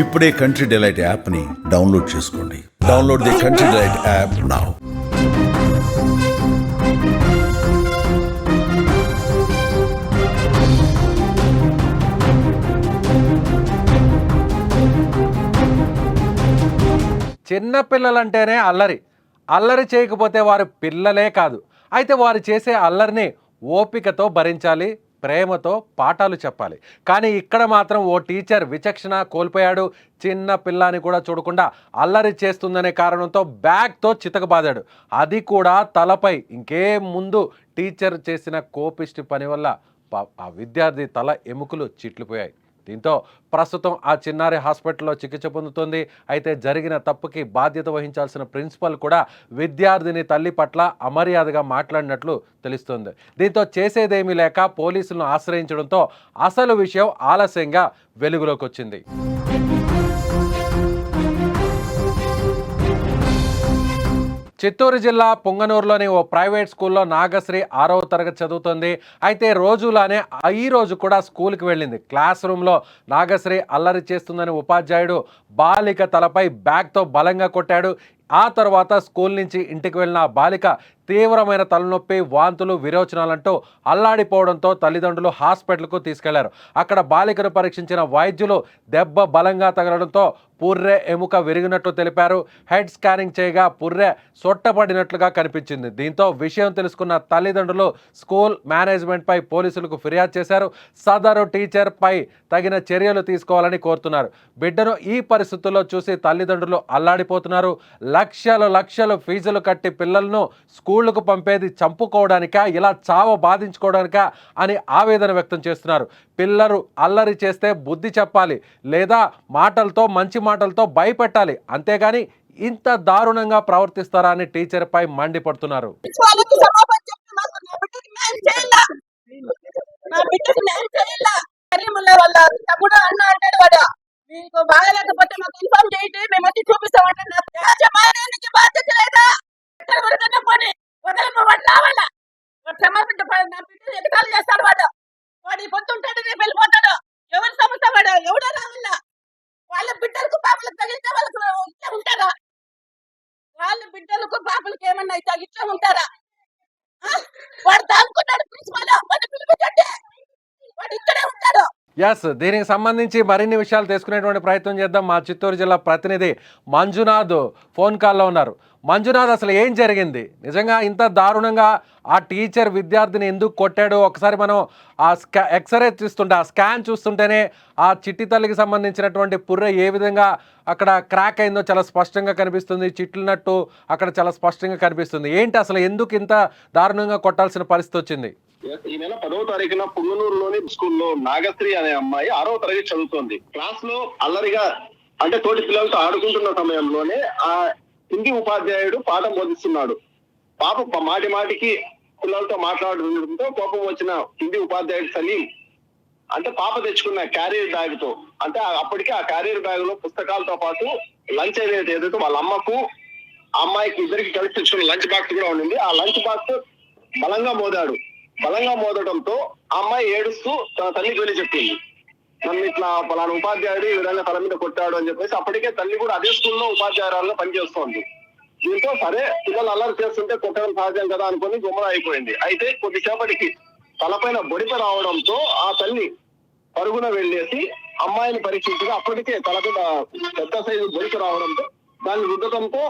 ఇప్పుడే country delight యాప్ని download చేసుకోండి. Download the country delight app now. చిన్న పిల్లలంటేనే అల్లరి. అల్లరి చేయకపోతే వారు పిల్లలే కాదు. అయితే వారు చేసే అల్లరిని ఓపికతో భరించాలి, ప్రేమతో పాఠాలు చెప్పాలి. కానీ ఇక్కడ మాత్రం ఓ టీచర్ విచక్షణ కోల్పోయాడు. చిన్న పిల్లాని కూడా చూడకుండా అల్లరి చేస్తుందనే కారణంతో బ్యాగ్తో చితకబాదాడు. అది కూడా తలపై. ఇంకేం ముందు టీచర్ చేసిన కోపిష్టి పని వల్ల ఆ విద్యార్థి తల ఎముకలు చిట్లిపోయాయి. దీంతో ప్రస్తుతం ఆ చిన్నారి హాస్పిటల్లో చికిత్స పొందుతుంది. అయితే జరిగిన తప్పుకి బాధ్యత వహించాల్సిన ప్రిన్సిపల్ కూడా విద్యార్థిని తల్లి పట్ల అమర్యాదగా మాట్లాడినట్లు తెలుస్తుంది. దీంతో చేసేదేమీ లేక పోలీసులను ఆశ్రయించడంతో అసలు విషయం ఆలస్యంగా వెలుగులోకి వచ్చింది. చిత్తూరు జిల్లా పుంగనూరులోని ఓ ప్రైవేట్ స్కూల్లో నాగశ్రీ 6వ తరగతి చదువుతుంది. అయితే రోజులానే ఈ రోజు కూడా స్కూల్కి వెళ్ళింది. క్లాస్ రూమ్లో నాగశ్రీ అల్లరి చేస్తుందని ఉపాధ్యాయుడు బాలిక తలపై బ్యాగ్తో బలంగా కొట్టాడు. ఆ తర్వాత స్కూల్ నుంచి ఇంటికి వెళ్ళిన ఆ బాలిక తీవ్రమైన తలనొప్పి, వాంతులు, విరోచనాలంటూ అల్లాడిపోవడంతో తల్లిదండ్రులు హాస్పిటల్కు తీసుకెళ్లారు. అక్కడ బాలికను పరీక్షించిన వైద్యులు దెబ్బ బలంగా తగలడంతో పుర్రె ఎముక విరిగినట్లు తెలిపారు. హెడ్ స్కానింగ్ చేయగా పుర్రె సొట్టపడినట్లుగా కనిపించింది. దీంతో విషయం తెలుసుకున్న తల్లిదండ్రులు స్కూల్ మేనేజ్మెంట్పై పోలీసులకు ఫిర్యాదు చేశారు. సదరు టీచర్పై తగిన చర్యలు తీసుకోవాలని కోరుతున్నారు. బిడ్డను ఈ పరిస్థితుల్లో చూసి తల్లిదండ్రులు అల్లాడిపోతున్నారు. లక్షలు ఫీజులు కట్టి పిల్లలను స్కూళ్లకు పంపేది చంపుకోవడానికా, ఇలా చావ బాధించుకోవడానికా అని ఆవేదన వ్యక్తం చేస్తున్నారు. పిల్లలు అల్లరి చేస్తే బుద్ధి చెప్పాలి, లేదా మంచి మాటలతో భయపెట్టాలి. అంతేగాని ఇంత దారుణంగా ప్రవర్తిస్తారా అని టీచర్ పై మండిపడుతున్నారు. మీకు బాగాలేకపోతే మాకు ఇన్ఫార్మ్ చేయండి, మేము వచ్చి చూపిస్తామంటే బాధ్యత లేదా? ఎగతాలు చేస్తాడు వాడు. వాడు పొద్దుంటాడు, రేపు వెళ్ళిపోతాడు. ఎవరి సమస్య వాడు? ఎవడో రావాల. వాళ్ళ బిడ్డలకు పాపలకు తగిలితే వాళ్ళకు ఇట్లా ఉంటారా? వాళ్ళ బిడ్డలకు పాపలకు ఏమన్నా ఇట్లా ఉంటారా? వాడు దానుకున్నాడు ప్రిన్సిపల్, వాడిని పిలిపించండి, వాడు ఇక్కడే ఉంటాడు. దీనికి సంబంధించి మరిన్ని విషయాలు తెలుసుకునేటువంటి ప్రయత్నం చేద్దాం. మా చిత్తూరు జిల్లా ప్రతినిధి మంజునాథ్ ఫోన్ కాల్లో ఉన్నారు. మంజునాథ్, అసలు ఏం జరిగింది? నిజంగా ఇంత దారుణంగా ఆ టీచర్ విద్యార్థిని ఎందుకు కొట్టాడు? ఒకసారి మనం ఆ ఎక్స్రే చూస్తుంటే, ఆ స్కాన్ చూస్తుంటేనే ఆ చిట్టి తల్లికి సంబంధించినటువంటి పుర్రె ఏ విధంగా అక్కడ క్రాక్ అయిందో చాలా స్పష్టంగా కనిపిస్తుంది. చిట్లినట్టు అక్కడ చాలా స్పష్టంగా కనిపిస్తుంది. ఏంటి అసలు ఎందుకు ఇంత దారుణంగా కొట్టాల్సిన పరిస్థితి వచ్చింది? ఈ నెల 10వ తారీఖున పుంగనూరులోని స్కూల్లో నాగశ్రీ అనే అమ్మాయి 6వ తరగతి చదువుతోంది. క్లాస్ లో అల్లరిగా అంటే తోటి పిల్లలతో ఆడుకుంటున్న సమయంలోనే ఆ హిందీ ఉపాధ్యాయుడు పాఠం బోధిస్తున్నాడు. పాప మాటికి పిల్లలతో మాట్లాడుతుండటంతో కోపం వచ్చిన హిందీ ఉపాధ్యాయుడు సలీం అంటే పాప తెచ్చుకున్న క్యారియర్ బ్యాగ్ తో, అంటే అప్పటికే ఆ క్యారియర్ బ్యాగ్ లో పుస్తకాలతో పాటు లంచ్ ఏదైతే వాళ్ళ అమ్మకు అమ్మాయికి ఇద్దరికి కలిసి తెచ్చుకున్న లంచ్ బాక్స్ కూడా ఉండింది. ఆ లంచ్ బాక్స్ బలంగా మోదడంతో ఆ అమ్మాయి ఏడుస్తూ తన తల్లికి వెళ్ళి చెప్పింది, నన్ను ఇట్లా పలానా ఉపాధ్యాయుడు ఈ విధంగా తల మీద కొట్టాడు అని చెప్పేసి. అప్పటికే తల్లి కూడా అదే స్కూల్లో ఉపాధ్యాయురాలుగా పనిచేస్తోంది. దీంతో సరే పిల్లలు అల్లరి చేస్తుంటే కొట్టడం సహజం కదా అనుకుని గుమ్మర అయిపోయింది. అయితే కొద్దిసేపటికి తలపైన బొడిప రావడంతో ఆ తల్లి పరుగున వెళ్ళేసి అమ్మాయిని పరీక్షించగా అప్పటికే తలపైన పెద్ద సైజు బొడిప రావడంతో దాన్ని రుద్దడంతో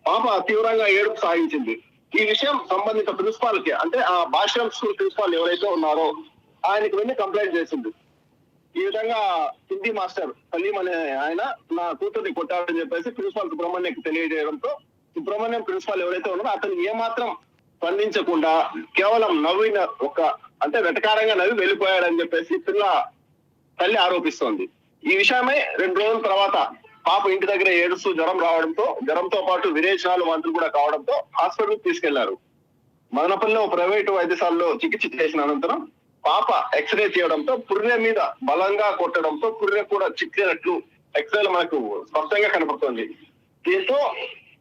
పాప తీవ్రంగా ఏడుపు సాగించింది. ఈ విషయం సంబంధిత ప్రిన్సిపాల్ కి, అంటే ఆ భాష్యం స్కూల్ ప్రిన్సిపాల్ ఎవరైతే ఉన్నారో ఆయనకి వెళ్ళి కంప్లైంట్ చేసింది. ఈ విధంగా హిందీ మాస్టర్ సలీం అనే ఆయన నా కూతుర్ని కొట్టాడని చెప్పేసి ప్రిన్సిపాల్ సుబ్రహ్మణ్యంకి తెలియజేయడంతో సుబ్రహ్మణ్యం ప్రిన్సిపాల్ ఎవరైతే ఉన్నారో అతను ఏమాత్రం స్పందించకుండా కేవలం అంటే వెటకారంగా నవ్వి వెళ్ళిపోయాడని చెప్పేసి తల్లి ఆరోపిస్తోంది. ఈ విషయమై 2 రోజుల తర్వాత పాప ఇంటి దగ్గర ఏడుస్తూ జ్వరంతో పాటు విరేచనాలు, వాంతులు కూడా కావడంతో హాస్పిటల్ తీసుకెళ్లారు. మదనపల్లిలో ప్రైవేటు వైద్యశాలలో చికిత్స చేసిన అనంతరం పాప ఎక్స్రే చేయడంతో పుర్రె మీద బలంగా కొట్టడంతో పుర్రె కూడా చిక్కినట్లు ఎక్స్రేలో మనకు స్పష్టంగా కనపడుతుంది. దీంతో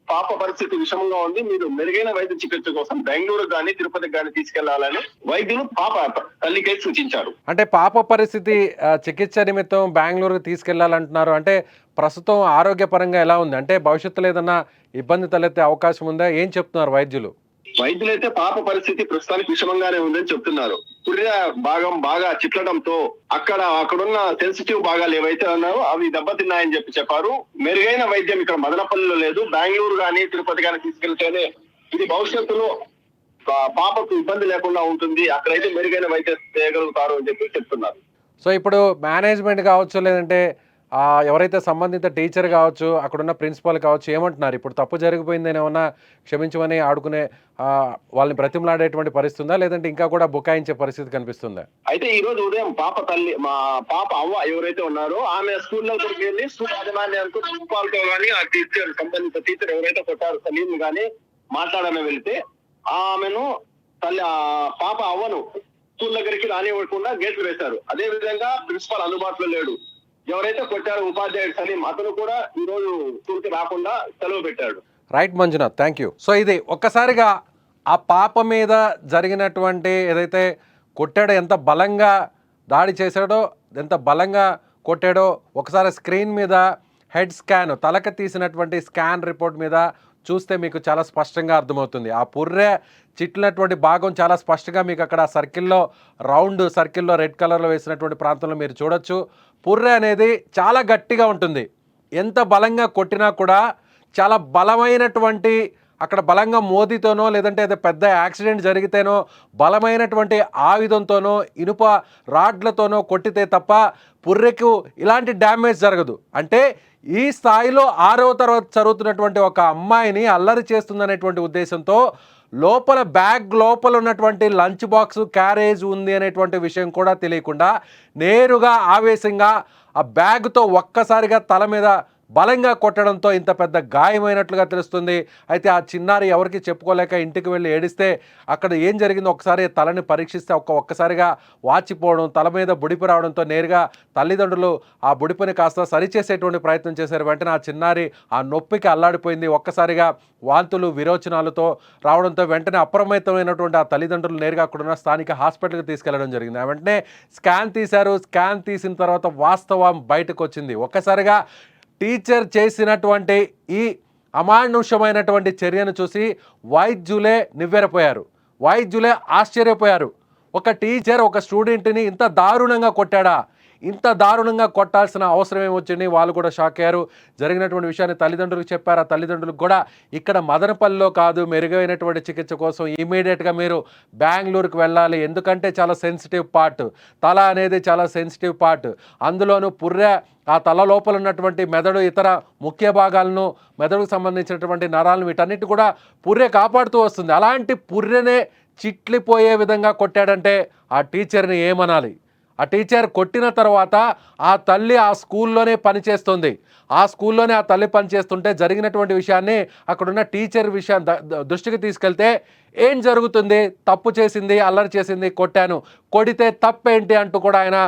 పాప పరిస్థితి విషమంగా ఉంది, మీరు మెరుగైన వైద్య చికిత్స కోసం బెంగళూరు గాని తిరుపతికి గాని తీసుకెళ్లాలని వైద్యులు పాప తల్లికై సూచించారు. అంటే పాప పరిస్థితి చికిత్స నిమిత్తం బెంగళూరుకి తీసుకెళ్లాలంటున్నారు. అంటే ప్రస్తుతం ఆరోగ్యపరంగా ఎలా ఉంది? అంటే భవిష్యత్తులో ఏదన్నా ఇబ్బంది తలెత్తే అవకాశం ఉందా? ఏం చెప్తున్నారు వైద్యులు? వైద్యులైతే పాప పరిస్థితి ప్రస్తుతానికి విషమంగానే ఉందని చెప్తున్నారు. పుర్రె భాగం బాగా చిట్లడంతో అక్కడున్న సెన్సిటివ్ భాగాలు ఏవైతే ఉన్నాయో అవి దెబ్బతిన్నాయని చెప్పారు. మెరుగైన వైద్యం ఇక్కడ మదనపల్లిలో లేదు, బెంగళూరు గాని తిరుపతి గాని తీసుకెళ్తేనే ఇది భవిష్యత్తులో పాపకు ఇబ్బంది లేకుండా ఉంటుంది, అక్కడైతే మెరుగైన వైద్యం చేయగలుగుతారు అని చెప్తున్నారు. సో ఇప్పుడు మేనేజ్మెంట్ కావచ్చు, లేదంటే ఎవరైతే సంబంధిత టీచర్ కావచ్చు, అక్కడున్న ప్రిన్సిపాల్ కావచ్చు, ఏమంటున్నారు? ఇప్పుడు తప్పు జరిగిపోయిందని ఏమన్నా క్షమించమని ఆడుకునే వాళ్ళని బ్రతిమలాడేటువంటి పరిస్థితి ఉందా, లేదంటే ఇంకా కూడా బుకాయించే పరిస్థితి కనిపిస్తుందా? అయితే ఈ రోజు ఉదయం పాప తల్లి, మా పాప అవ్వ ఎవరైతే ఉన్నారో ఆమె స్కూల్లో వెళ్ళి స్కూల్ యాజమాన్యానికి ప్రిన్సిపాల్ తో గానీ ఆ టీచర్ సంబంధిత టీచర్ ఎవరైతే కొట్టారో సలీం గానీ మాట్లాడని వెళ్తే ఆమెను తల్లి పాప అవ్వను స్కూల్ దగ్గరికి రానివ్వకుండా గేట్లు వేశారు. అదే విధంగా ప్రిన్సిపాల్ అందుబాటులో లేడు. ఎవరైతే కొట్టారో ఉపాధ్యాయుడు సలీం అతను కూడా ఈ రోజు స్కూల్కి రాకుండా సెలవు పెట్టాడు. Right Manjunath, thank you. So ఇది ఒక్కసారిగా ఆ పాప మీద జరిగినటువంటి ఏదైతే కొట్టాడో, ఎంత బలంగా దాడి చేశాడో, ఎంత బలంగా కొట్టాడో ఒకసారి స్క్రీన్ మీద హెడ్ స్కాన్, తలక తీసినటువంటి స్కాన్ రిపోర్ట్ మీద చూస్తే మీకు చాలా స్పష్టంగా అర్థమవుతుంది. ఆ పుర్రె చిట్లినటువంటి భాగం చాలా స్పష్టంగా మీకు అక్కడ సర్కిల్లో, రౌండ్ సర్కిల్లో రెడ్ కలర్లో వేసినటువంటి ప్రాంతంలో మీరు చూడొచ్చు. పుర్రె అనేది చాలా గట్టిగా ఉంటుంది. ఎంత బలంగా కొట్టినా కూడా చాలా బలమైనటువంటి, అక్కడ బలంగా మోదీతోనో లేదంటే ఏదో పెద్ద యాక్సిడెంట్ జరిగితేనో బలమైనటువంటి ఆయుధంతోనో ఇనుప రాడ్లతోనో కొట్టితే తప్ప పుర్రెకు ఇలాంటి డ్యామేజ్ జరగదు. అంటే ఈ స్థాయిలో 6వ తరగతి చదువుతున్నటువంటి ఒక అమ్మాయిని అల్లరి చేస్తుందనేటువంటి ఉద్దేశంతో బ్యాగ్ లోపల ఉన్నటువంటి లంచ్ బాక్స్ క్యారేజ్ ఉంది అనేటువంటి విషయం కూడా తెలియకుండా నేరుగా ఆవేశంగా ఆ బ్యాగ్తో ఒక్కసారిగా తల మీద బలంగా కొట్టడంతో ఇంత పెద్ద గాయమైనట్లుగా తెలుస్తుంది. అయితే ఆ చిన్నారి ఎవరికి చెప్పుకోలేక ఇంటికి వెళ్ళి ఏడిస్తే అక్కడ ఏం జరిగిందో ఒకసారి తలని పరీక్షిస్తే ఒక్కసారిగా వాచిపోవడం, తల మీద బుడిపి రావడంతో నేరుగా తల్లిదండ్రులు ఆ బుడిపిని కాస్త సరిచేసేటువంటి ప్రయత్నం చేశారు. వెంటనే ఆ చిన్నారి ఆ నొప్పికి అల్లాడిపోయింది. ఒక్కసారిగా వాంతులు విరోచనాలతో రావడంతో వెంటనే అప్రమత్తమైనటువంటి ఆ తల్లిదండ్రులు నేరుగా అక్కడున్న స్థానిక హాస్పిటల్కి తీసుకెళ్లడం జరిగింది. వెంటనే స్కాన్ తీశారు. స్కాన్ తీసిన తర్వాత వాస్తవం బయటకు వచ్చింది. ఒక్కసారిగా టీచర్ చేసినటువంటి ఈ అమానుషమైనటువంటి చర్యను చూసి వైద్యులే నివ్వెరపోయారు, వైద్యులే ఆశ్చర్యపోయారు. ఒక టీచర్ ఒక స్టూడెంట్ని ఇంత దారుణంగా కొట్టాడా, ఇంత దారుణంగా కొట్టాల్సిన అవసరం ఏమొచ్చింది? వాళ్ళు కూడా షాక్ అయ్యారు. జరిగినటువంటి విషయాన్ని తల్లిదండ్రులకు చెప్పారు. ఆ తల్లిదండ్రులకు కూడా ఇక్కడ మదనపల్లిలో కాదు, మెరుగైనటువంటి చికిత్స కోసం ఇమీడియట్గా మీరు బెంగళూరుకు వెళ్ళాలి. ఎందుకంటే చాలా సెన్సిటివ్ పార్ట్, తల అనేది చాలా సెన్సిటివ్ పార్ట్. అందులోనూ పుర్రె, ఆ తల లోపల ఉన్నటువంటి మెదడు, ఇతర ముఖ్య భాగాలను, మెదడుకు సంబంధించినటువంటి నరాలను, వీటన్నిటి కూడా పుర్రె కాపాడుతూ వస్తుంది. అలాంటి పుర్రెనే చిట్లిపోయే విధంగా కొట్టాడంటే ఆ టీచర్ని ఏమనాలి? ఆ టీచర్ కొట్టిన తర్వాత ఆ తల్లి ఆ స్కూల్లోనే పనిచేస్తుంది. ఆ స్కూల్లోనే ఆ తల్లి పనిచేస్తుంటే జరిగినటువంటి విషయాన్ని అక్కడున్న టీచర్ దృష్టికి తీసుకెళ్తే ఏం జరుగుతుంది? తప్పు చేసింది, అల్లరి చేసింది, కొట్టాను, కొడితే తప్పేంటి అంటూ కూడా ఆయన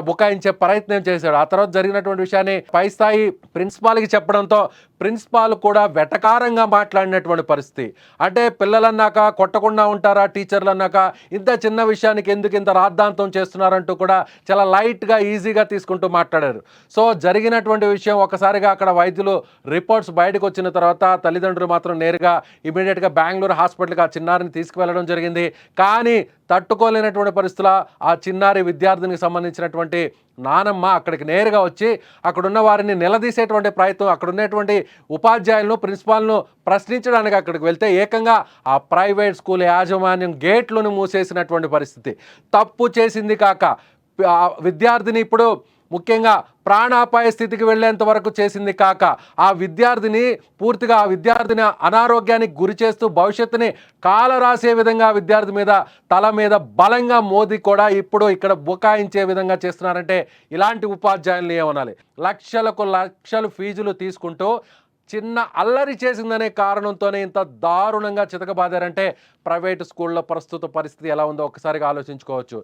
బుకాయించే ప్రయత్నం చేశాడు. ఆ తర్వాత జరిగినటువంటి విషయాన్ని పై స్థాయి ప్రిన్సిపాల్కి చెప్పడంతో ప్రిన్సిపాల్ కూడా వెటకారంగా మాట్లాడినటువంటి పరిస్థితి. అంటే పిల్లలన్నాక కొట్టకుండా ఉంటారా, టీచర్లు అన్నాక ఇంత చిన్న విషయానికి ఎందుకు ఇంత రాద్ధాంతం చేస్తున్నారంటూ కూడా చాలా లైట్గా, ఈజీగా తీసుకుంటూ మాట్లాడారు. సో జరిగినటువంటి విషయం ఒకసారిగా అక్కడ వైద్యులు రిపోర్ట్స్ బయటకు వచ్చిన తర్వాత తల్లిదండ్రులు మాత్రం నేరుగా ఇమీడియట్గా బెంగళూరు హాస్పిటల్కి ఆ చిన్నారిని తీసుకువెళ్ళడం జరిగింది. కానీ తట్టుకోలేనటువంటి పరిస్థితుల ఆ చిన్నారి విద్యార్థినికి సంబంధించినటువంటి నానమ్మ అక్కడికి నేరుగా వచ్చి అక్కడున్న వారిని నిలదీసేటువంటి ప్రయత్నం, అక్కడ ఉన్నటువంటి ఉపాధ్యాయులను, ప్రిన్సిపాల్ను ప్రశ్నించడానికి అక్కడికి వెళ్తే ఏకంగా ఆ ప్రైవేట్ స్కూల్ యాజమాన్యం గేట్లను మూసేసినటువంటి పరిస్థితి. తప్పు చేసింది కాక విద్యార్థిని ఇప్పుడు ముఖ్యంగా ప్రాణాపాయ స్థితికి వెళ్లేంత వరకు చేసింది కాక ఆ విద్యార్థిని పూర్తిగా ఆ విద్యార్థిని అనారోగ్యానికి గురి చేస్తూ భవిష్యత్తుని కాలరాసే విధంగా విద్యార్థి మీద తల మీద బలంగా మోదీ కూడా ఇప్పుడు ఇక్కడ బుకాయించే విధంగా చేస్తున్నారంటే ఇలాంటి ఉపాధ్యాయుల్ని ఏమనాలి? లక్షలకు లక్షలు ఫీజులు తీసుకుంటూ చిన్న అల్లరి చేసిందనే కారణంతోనే ఇంత దారుణంగా చితకబాదారంటే ప్రైవేటు స్కూళ్ళ ప్రస్తుత పరిస్థితి ఎలా ఉందో ఒకసారిగా ఆలోచించుకోవచ్చు.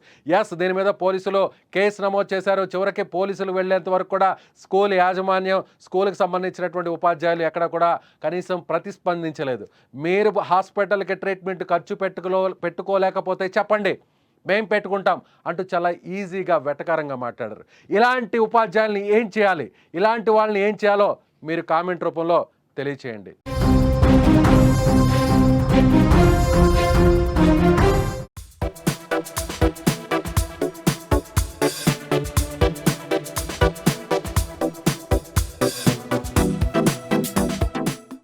దీని మీద పోలీసులు కేసు నమోదు చేశారు. చివరికి పోలీసులు వెళ్ళేంత వరకు కూడా స్కూల్ యాజమాన్యం, స్కూల్కి సంబంధించినటువంటి ఉపాధ్యాయులు ఎక్కడ కూడా కనీసం ప్రతిస్పందించలేదు. మీరు హాస్పిటల్కి ట్రీట్మెంట్ ఖర్చు పెట్టుకోలేకపోతే చెప్పండి, మేం పెట్టుకుంటాం అంటూ చాలా ఈజీగా వెటకారంగా మాట్లాడారు. ఇలాంటి ఉపాధ్యాయుల్ని ఏం చేయాలి, ఇలాంటి వాళ్ళని ఏం చేయాలో మీరు కామెంట్ రూపంలో తెలియచేయండి.